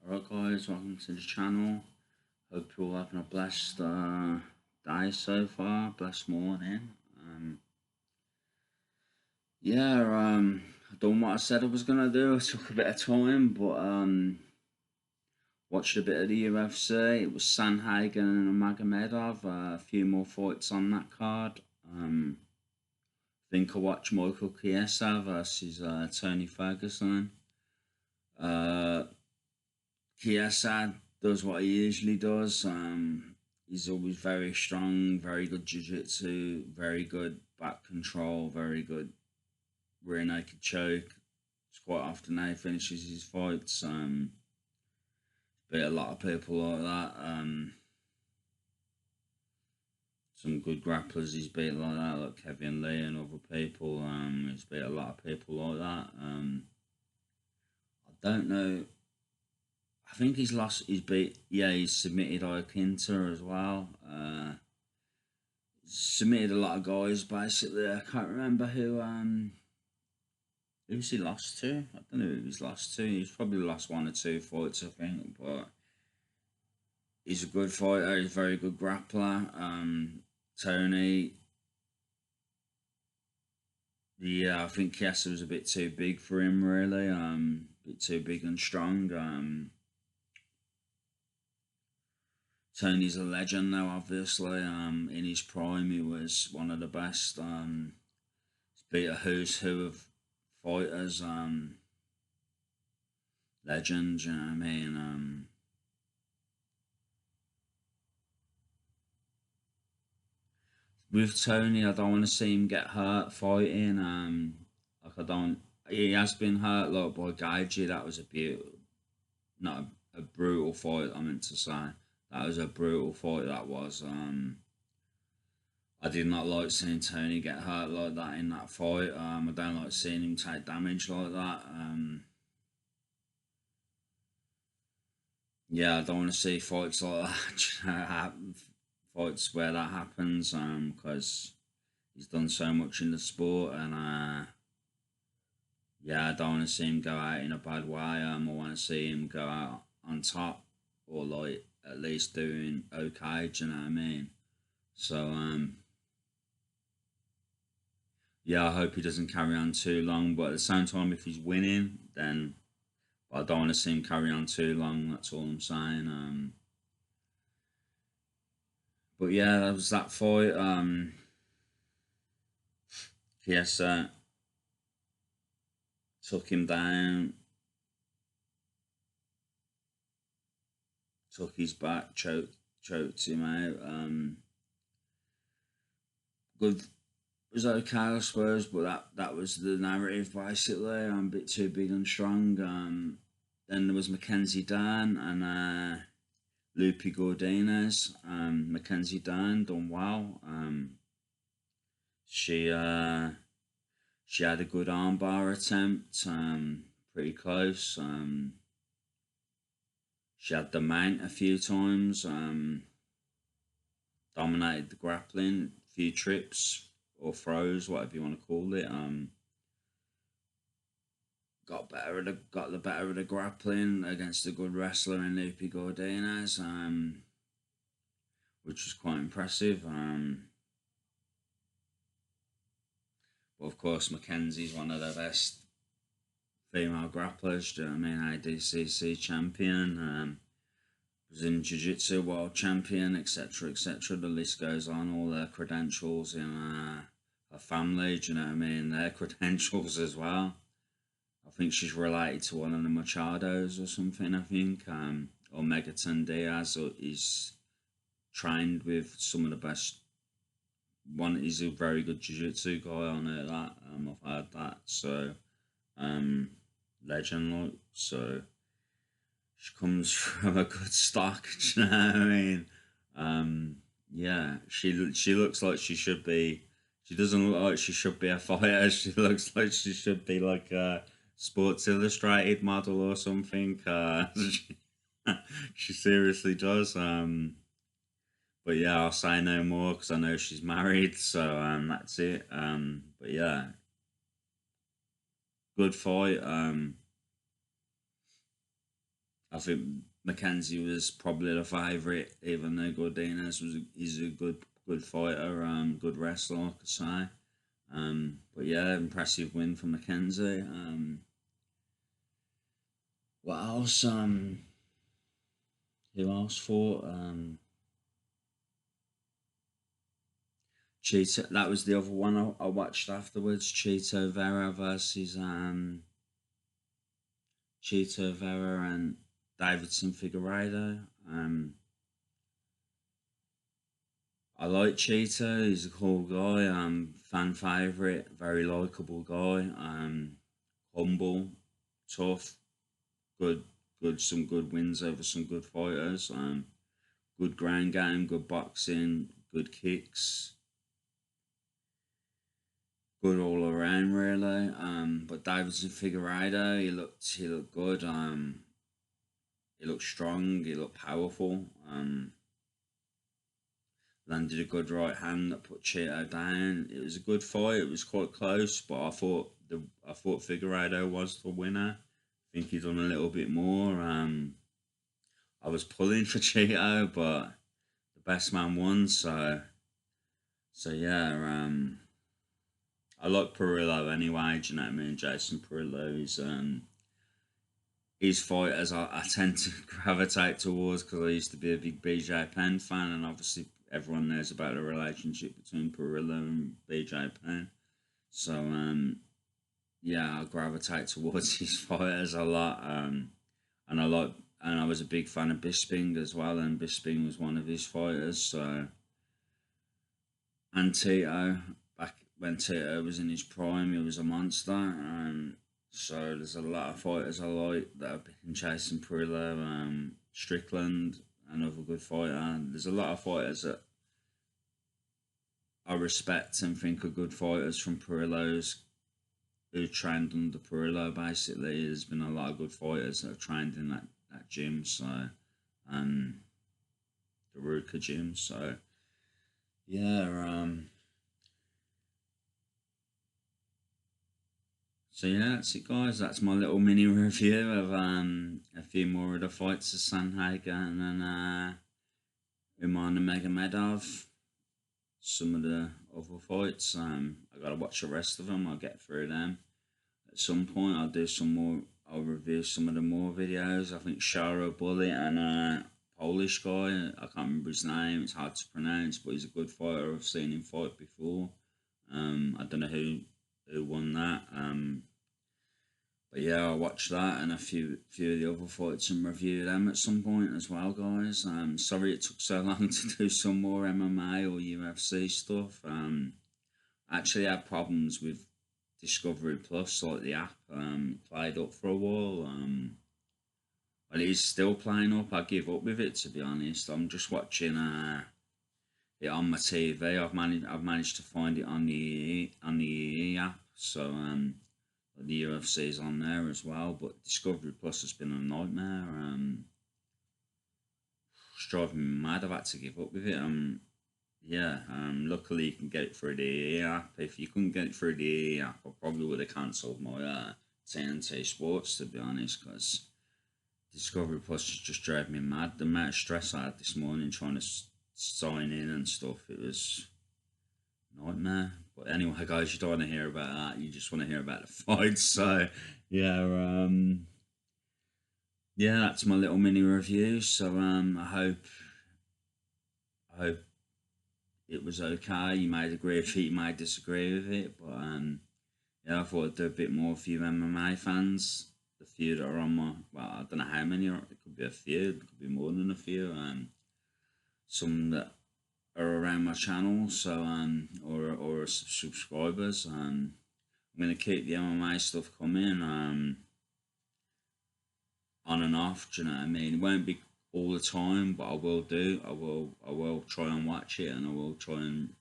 Alright guys, welcome to the channel. Hope you're all having a blessed day so far, blessed morning. I done what I said I was gonna do. It took a bit of time, but watched a bit of the UFC. It was Sandhagen and Nurmagomedov. A few more fights on that card. Think I watched Michael Chiesa versus Tony Ferguson. Uh, Chiesa does what he usually does. He's always very strong, very good jiu-jitsu, very good back control, very good rear naked choke. It's quite often how he finishes his fights. Beat a lot of people like that. Some good grapplers he's beat like that, like Kevin Lee and other people. He's beat a lot of people like that. I don't know. I think he's lost. He's beat. Yeah, he's submitted Iaquinta as well. Submitted a lot of guys basically. I can't remember who's he lost to. I don't know who he's lost to. He's probably lost one or two fights, I think. But he's a good fighter. He's a very good grappler. Tony. Yeah, I think Chiesa was a bit too big for him, really. A bit too big and strong. Tony's a legend now, obviously. In his prime, he was one of the best. He's beat a who's who of fighters, legends. You know what I mean? With Tony, I don't want to see him get hurt fighting. Like I don't. He has been hurt, like by Gaiji. That was a beautiful, not a brutal fight. I meant to say that was a brutal fight. That was. I did not like seeing Tony get hurt like that in that fight. I don't like seeing him take damage like that. Yeah, I don't want to see fights like that happen. Fights where that happens, because he's done so much in the sport, and yeah, I don't want to see him go out in a bad way. I want to see him go out on top, or like at least doing okay. Do you know what I mean? So yeah, I hope he doesn't carry on too long. But at the same time, if he's winning, then I don't want to see him carry on too long. That's all I'm saying. But yeah, that was that fight. Chiesa took him down, took his back, choked him out. Good was okay, I suppose, but that was the narrative basically. I'm a bit too big and strong. Then there was Mackenzie Dern and Lupi Gaudinez. Mackenzie Dern done well. She she had a good armbar attempt. Pretty close. She had the mount a few times. Dominated the grappling, a few trips or throws, whatever you want to call it. Got the better of the grappling against a good wrestler in Lupi Gaudinez, which was quite impressive. But of course, Mackenzie's one of the best female grapplers. Do you know what I mean? ADCC champion, Brazilian Jiu Jitsu world champion, etc., etc. The list goes on. All their credentials in her family. Do you know what I mean? Their credentials as well. I think she's related to one of the Machados or something. I think, or Megaton Diaz, or is trained with some of the best. One is a very good jiu-jitsu guy. I know that. I've heard that. So, legend like. So she comes from a good stock. Do you know what I mean? Yeah, she looks like she should be. She doesn't look like she should be a fighter. She looks like she should be like a Sports Illustrated model or something. She seriously does. But yeah, I'll say no more because I know she's married. So that's it. But yeah, good fight. I think Mackenzie was probably the favourite, even though Gaudinez is a good fighter, good wrestler, I could say. But yeah, impressive win for Mackenzie. What else? Who else fought? Chito. That was the other one I watched afterwards. Chito Vera versus Chito Vera and Davidson Figueiredo. I like Chito. He's a cool guy. Fan favorite. Very likable guy. Humble, tough, good. Some good wins over some good fighters. Good ground game. Good boxing. Good kicks. Good all around, really. But Davidson Figueiredo, he looked good. He looked strong. He looked powerful. Landed a good right hand that put Chito down. It was a good fight. It was quite close, but I thought Figueiredo was the winner. I think he done a little bit more. I was pulling for Chito, but the best man won. So yeah. I like Pereira anyway. Do you know what I mean? Jason Pereira is his fighters I tend to gravitate towards because I used to be a big BJ Penn fan, and obviously everyone knows about the relationship between Pereira and BJ Penn. So yeah, I gravitate towards his fighters a lot. And I was a big fan of Bisping as well, and Bisping was one of his fighters. So and Tito, back when Tito was in his prime, he was a monster. So there's a lot of fighters I like that have been chasing Pereira, Strickland, another good fighter. There's a lot of fighters that I respect and think are good fighters from Pereira's who trained under Pereira. Basically, there's been a lot of good fighters that have trained in that gym. So, the Ruka gym. So, yeah. So yeah, that's it, guys. That's my little mini review of a few more of the fights of Sandhagen and Nurmagomedov. Some of the other fights. I gotta watch the rest of them. I'll get through them at some point. I'll do some more. I'll review some of the more videos. I think Sharo Bullet and Polish guy. I can't remember his name. It's hard to pronounce, but he's a good fighter. I've seen him fight before. I don't know who won that. But yeah, I'll watch that and a few of the other fights and review them at some point as well, guys. Sorry it took so long to do some more MMA or UFC stuff. Actually had problems with Discovery Plus, like the app. Played up for a while. Well, it is still playing up. I give up with it, to be honest. I'm just watching it on my TV. I've managed to find it on the EE app. So the UFC's on there as well, but Discovery Plus has been a nightmare. It's driving me mad. I've had to give up with it. Luckily you can get it through the EE app. If you couldn't get it through the EE app, I probably would have cancelled my TNT Sports, to be honest, because Discovery Plus just drove me mad. The amount of stress I had this morning trying to sign in and stuff, it was nightmare. But anyway, guys, you don't want to hear about that. You just want to hear about the fight. So yeah, that's my little mini review. So I hope it was okay. You might agree with it, you might disagree with it, but I thought I'd do a bit more for you MMA fans. The few that are on my, I don't know how many. It could be a few. It could be more than a few. Some that are around my channel, so or subscribers. I'm gonna keep the MMA stuff coming on and off. Do you know what I mean? It won't be all the time, but I will do. I will try and watch it, and I will try and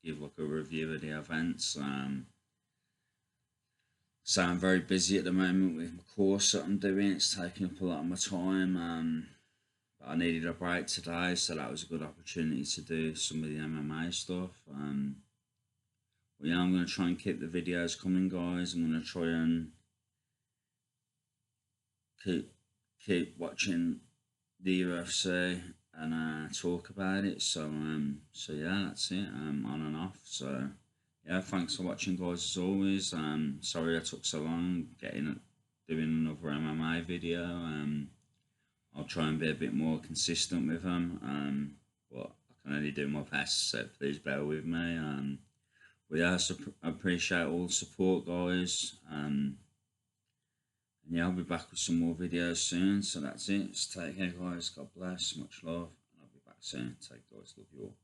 give like a review of the events. So I'm very busy at the moment with my course that I'm doing. It's taking up a lot of my time. But I needed a break today, so that was a good opportunity to do some of the MMA stuff. But yeah, I'm going to try and keep the videos coming, guys. I'm going to try and keep watching the UFC and talk about it. So yeah, that's it. On and off. So yeah, thanks for watching, guys. As always. Sorry I took so long doing another MMA video. I'll try and be a bit more consistent with them. But I can only do my best. So please bear with me. But yeah, I appreciate all the support, guys. And yeah, I'll be back with some more videos soon. So that's it. Just take care, guys. God bless. Much love. And I'll be back soon. Take care, guys. Love you all.